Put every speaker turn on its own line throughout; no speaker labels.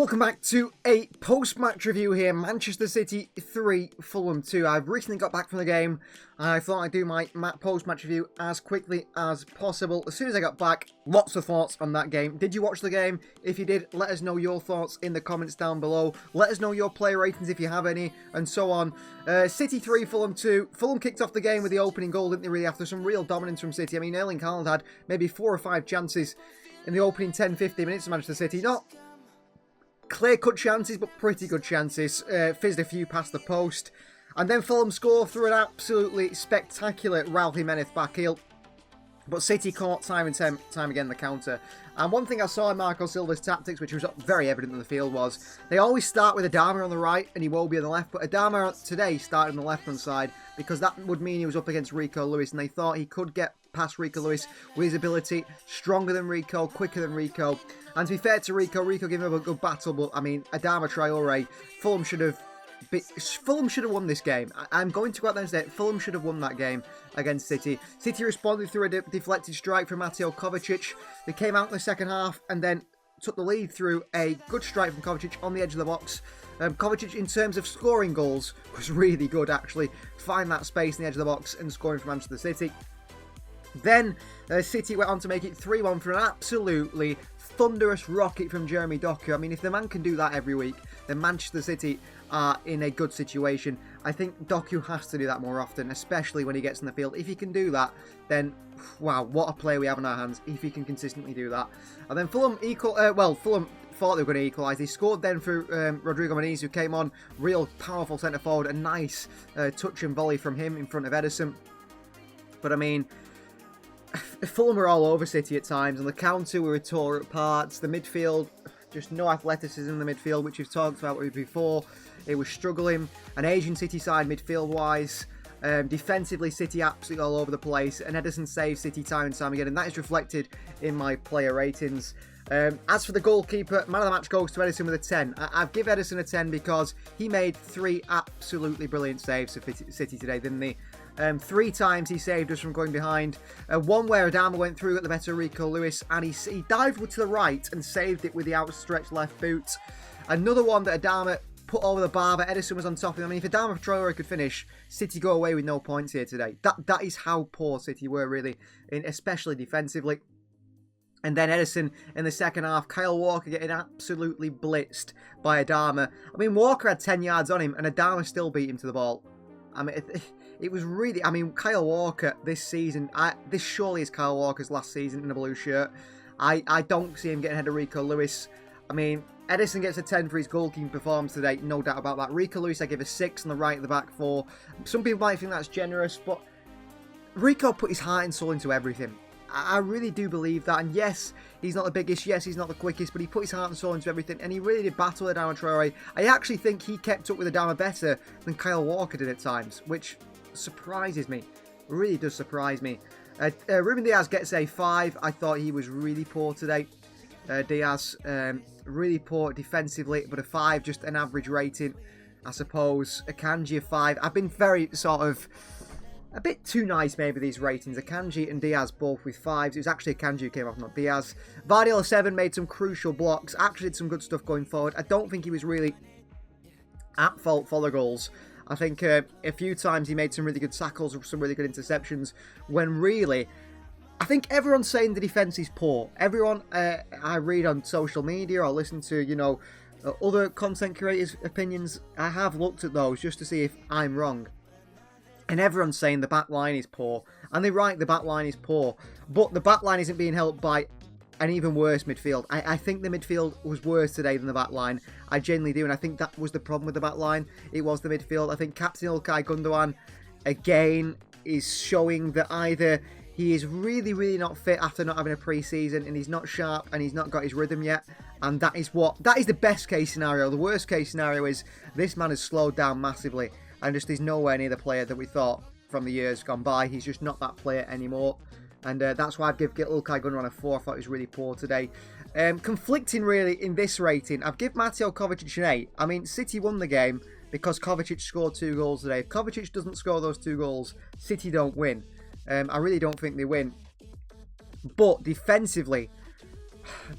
Welcome back to a post-match review here. Manchester City 3, Fulham 2. I've recently got back from the game. I thought I'd do my post-match review as quickly as possible. As soon as I got back, lots of thoughts on that game. Did you watch the game? If you did, let us know your thoughts in the comments down below. Let us know your player ratings if you have any, and so on. City 3, Fulham 2. Fulham kicked off the game with the opening goal, didn't they, really, after some real dominance from City. I mean, Erling Haaland had maybe 4 or 5 chances in the opening 10-15 minutes of Manchester City. Not clear-cut chances, but pretty good chances. Fizzed a few past the post. And then Fulham score through an absolutely spectacular Raul Jimenez back heel. But City caught time and time again the counter. And one thing I saw in Marco Silva's tactics, which was very evident in the field, was they always start with Adama on the right and Iwobi on the left. But Adama today started on the left-hand side because that would mean he was up against Rico Lewis. And they thought he could get past Rico Lewis with his ability, stronger than Rico, quicker than Rico. And to be fair to Rico, Rico gave him a good battle. But, I mean, Adama Traore, Fulham should have won this game. I'm going to go out there and say Fulham should have won that game against City. City responded through a deflected strike from Mateo Kovacic. They came out in the second half and then took the lead through a good strike from Kovacic on the edge of the box. Kovacic, in terms of scoring goals, was really good, actually. Find that space in the edge of the box and scoring for Manchester City. Then City went on to make it 3-1 for an absolutely thunderous rocket from Jeremy Doku. I mean, if the man can do that every week, then Manchester City are in a good situation. I think Doku has to do that more often, especially when he gets in the field. If he can do that, then wow, what a player we have in our hands if he can consistently do that. And then Fulham Fulham thought they were going to equalise. They scored then through Rodrigo Muniz, who came on, real powerful centre forward, a nice touch and volley from him in front of Ederson. But I mean, Fulham were all over City at times, and the counter were tore apart. The midfield, just no athleticism in the midfield, which we've talked about before. It was struggling. An Asian City side midfield-wise. Defensively, City absolutely all over the place, and Ederson saved City time and time again, and that is reflected in my player ratings. As for the goalkeeper, man of the match goes to Ederson with a 10. I've given Ederson a 10 because he made 3 absolutely brilliant saves for City today, didn't he? 3 times he saved us from going behind. One where Adama went through at the better Rico Lewis, and he dived to the right and saved it with the outstretched left boot. Another one that Adama put over the bar, but Ederson was on top of him. I mean, if Adama Traore could finish, City go away with no points here today. That is how poor City were, really, especially defensively. And then Ederson in the second half, Kyle Walker getting absolutely blitzed by Adama. I mean, Walker had 10 yards on him, and Adama still beat him to the ball. I mean, it was really... I mean, Kyle Walker this season... this surely is Kyle Walker's last season in a blue shirt. I don't see him getting ahead of Rico Lewis. I mean, Ederson gets a 10 for his goalkeeping performance today, no doubt about that. Rico Lewis, I give a 6 on the right of the back 4. Some people might think that's generous, but Rico put his heart and soul into everything. I really do believe that, and yes, he's not the biggest, yes, he's not the quickest, but he put his heart and soul into everything, and he really did battle Adama Traore. I actually think he kept up with Adama better than Kyle Walker did at times, which surprises me, really does surprise me. Ruben Diaz gets a 5. I thought he was really poor today. Diaz, really poor defensively, but a 5, just an average rating, I suppose. Akanji a 5. I've been very sort of... a bit too nice, maybe, these ratings. Akanji and Diaz both with 5s. It was actually Akanji who came off, not Diaz. Vardy a 7, made some crucial blocks. Actually did some good stuff going forward. I don't think he was really at fault for the goals. I think a few times he made some really good tackles, some really good interceptions, when really... I think everyone's saying the defence is poor. Everyone I read on social media or listen to, you know, other content creators' opinions, I have looked at those just to see if I'm wrong. And everyone's saying the back line is poor. And they're right, the back line is poor. But the back line isn't being helped by an even worse midfield. I think the midfield was worse today than the back line. I genuinely do. And I think that was the problem with the back line. It was the midfield. I think Captain Ilkay Gundogan, again, is showing that either he is really, really not fit after not having a pre-season, and he's not sharp, and he's not got his rhythm yet. And that is the best case scenario. The worst case scenario is this man has slowed down massively and just is nowhere near the player that we thought from the years gone by. He's just not that player anymore. And that's why I've given Ilkay Gundogan a 4. I thought he was really poor today. Conflicting, really, in this rating. I've given Mateo Kovacic an 8. I mean, City won the game because Kovacic scored 2 goals today. If Kovacic doesn't score those 2 goals, City don't win. I really don't think they win. But defensively,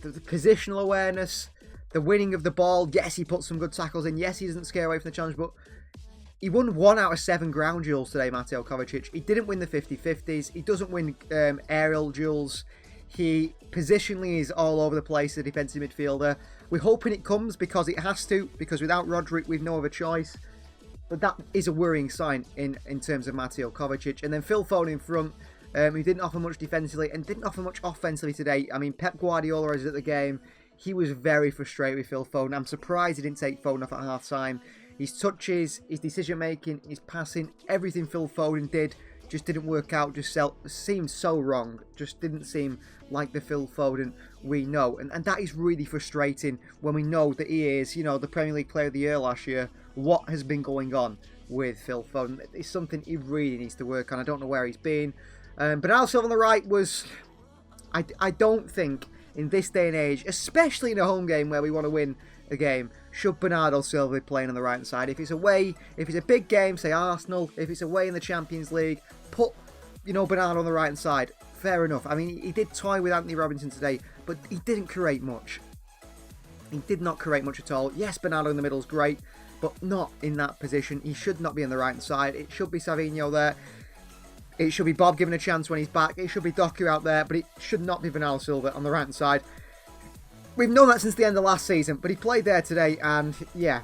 the positional awareness, the winning of the ball. Yes, he put some good tackles in. Yes, he doesn't scare away from the challenge, but he won 1 out of 7 ground duels today, Mateo Kovacic. He didn't win the 50-50s. He doesn't win aerial duels. He positionally is all over the place, the defensive midfielder. We're hoping it comes because it has to, because without Roderick, we've no other choice. But that is a worrying sign in terms of Mateo Kovacic. And then Phil Foden in front, who didn't offer much defensively and didn't offer much offensively today. I mean, Pep Guardiola is at the game. He was very frustrated with Phil Foden. I'm surprised he didn't take Foden off at half-time. His touches, his decision-making, his passing, everything Phil Foden did just didn't work out, just seemed so wrong. Just didn't seem like the Phil Foden we know. And that is really frustrating when we know that he is, you know, the Premier League Player of the Year last year. What has been going on with Phil Foden? It's something he really needs to work on. I don't know where he's been. Bernardo Silva on the right was... I don't think in this day and age, especially in a home game where we want to win a game, should Bernardo Silva be playing on the right-hand side. If it's away, if it's a big game, say Arsenal, if it's away in the Champions League, put, you know, Bernardo on the right-hand side. Fair enough. I mean, he did toy with Anthony Robinson today, but he didn't create much. He did not create much at all. Yes, Bernardo in the middle is great, but not in that position. He should not be on the right-hand side. It should be Savinho there. It should be Bob given a chance when he's back. It should be Doku out there, but it should not be Bernardo Silva on the right-hand side. We've known that since the end of last season, but he played there today, and yeah,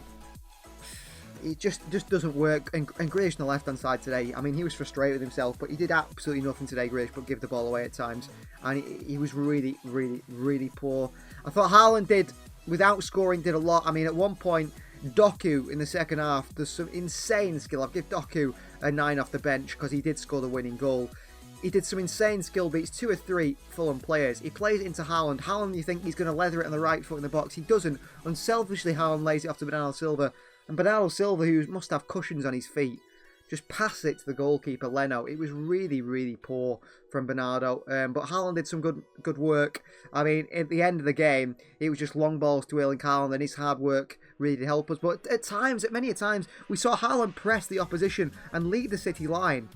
it just doesn't work. And Grealish on the left-hand side today, I mean, he was frustrated with himself, but he did absolutely nothing today, Grealish, but give the ball away at times. And he was really, really, really poor. I thought Haaland did, without scoring, did a lot. I mean, at one point, Doku in the second half, there's some insane skill. I've given Doku a 9 off the bench because he did score the winning goal. He did some insane skill beats, 2 or 3 Fulham players. He plays it into Haaland. Haaland, you think he's going to leather it on the right foot in the box. He doesn't. Unselfishly, Haaland lays it off to Bernardo Silva. And Bernardo Silva, who must have cushions on his feet, just passes it to the goalkeeper, Leno. It was really, really poor from Bernardo. But Haaland did some good work. I mean, at the end of the game, it was just long balls to Erling Haaland, and his hard work really did help us. But at many times, we saw Haaland press the opposition and lead the City line.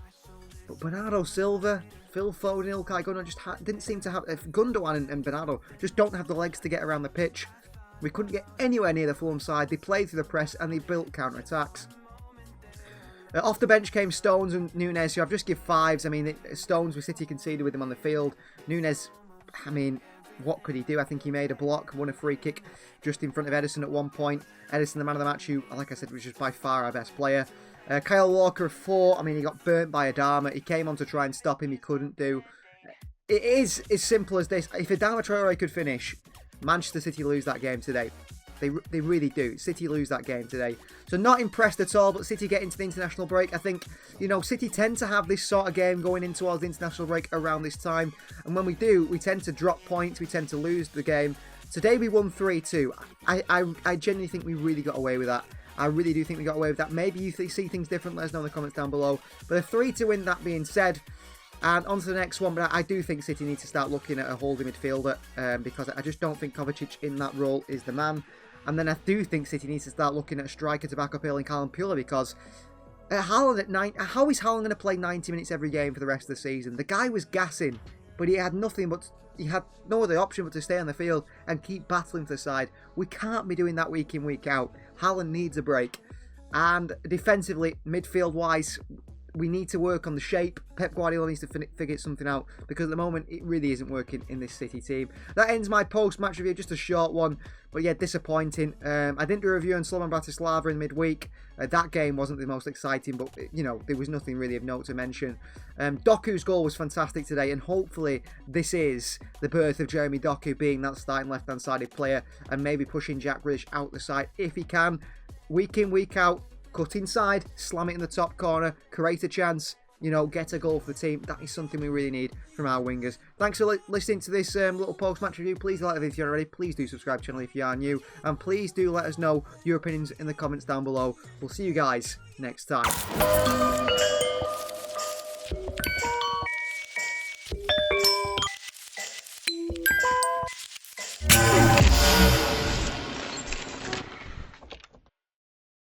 But Bernardo Silva, Phil Foden, Ilkay Gundogan just didn't seem to have... Gundogan and Bernardo just don't have the legs to get around the pitch. We couldn't get anywhere near the Fulham side. They played through the press and they built counter-attacks. Off the bench came Stones and Nunes, who I've just give 5s. I mean, Stones with City conceded with him on the field. Nunes, I mean, what could he do? I think he made a block, won a free kick just in front of Ederson at one point. Ederson, the man of the match, who, like I said, was just by far our best player. Kyle Walker, 4. I mean, he got burnt by Adama. He came on to try and stop him. He couldn't do. It is as simple as this. If Adama Traore could finish, Manchester City lose that game today. They really do. City lose that game today. So not impressed at all, but City get into the international break. I think, you know, City tend to have this sort of game going in towards the international break around this time. And when we do, we tend to drop points. We tend to lose the game. Today we won 3-2. I genuinely think we really got away with that. I really do think we got away with that. Maybe you see things different. Let us know in the comments down below. But a 3-2 win, that being said. And on to the next one, but I do think City need to start looking at a holding midfielder because I just don't think Kovacic in that role is the man. And then I do think City needs to start looking at a striker to back up Erling Haaland purely because Haaland at 9, how is Haaland going to play 90 minutes every game for the rest of the season? The guy was gassing, but he had nothing but, he had no other option but to stay on the field and keep battling for the side. We can't be doing that week in, week out. Haaland needs a break. And defensively, midfield-wise, we need to work on the shape. Pep Guardiola needs to figure something out because at the moment it really isn't working in this City team. That ends my post-match review, just a short one, but yeah, disappointing. I didn't do a review on Slovan Bratislava in midweek. That game wasn't the most exciting, but you know, there was nothing really of note to mention. Doku's goal was fantastic today, and hopefully this is the birth of Jeremy Doku being that starting left-hand sided player and maybe pushing Jack Grealish out the side if he can, week in, week out. Cut inside, slam it in the top corner, create a chance, you know, get a goal for the team. That is something we really need from our wingers. Thanks for listening to this little post-match review. Please like the video if you're not already. Please do subscribe to the channel if you are new. And please do let us know your opinions in the comments down below. We'll see you guys next time.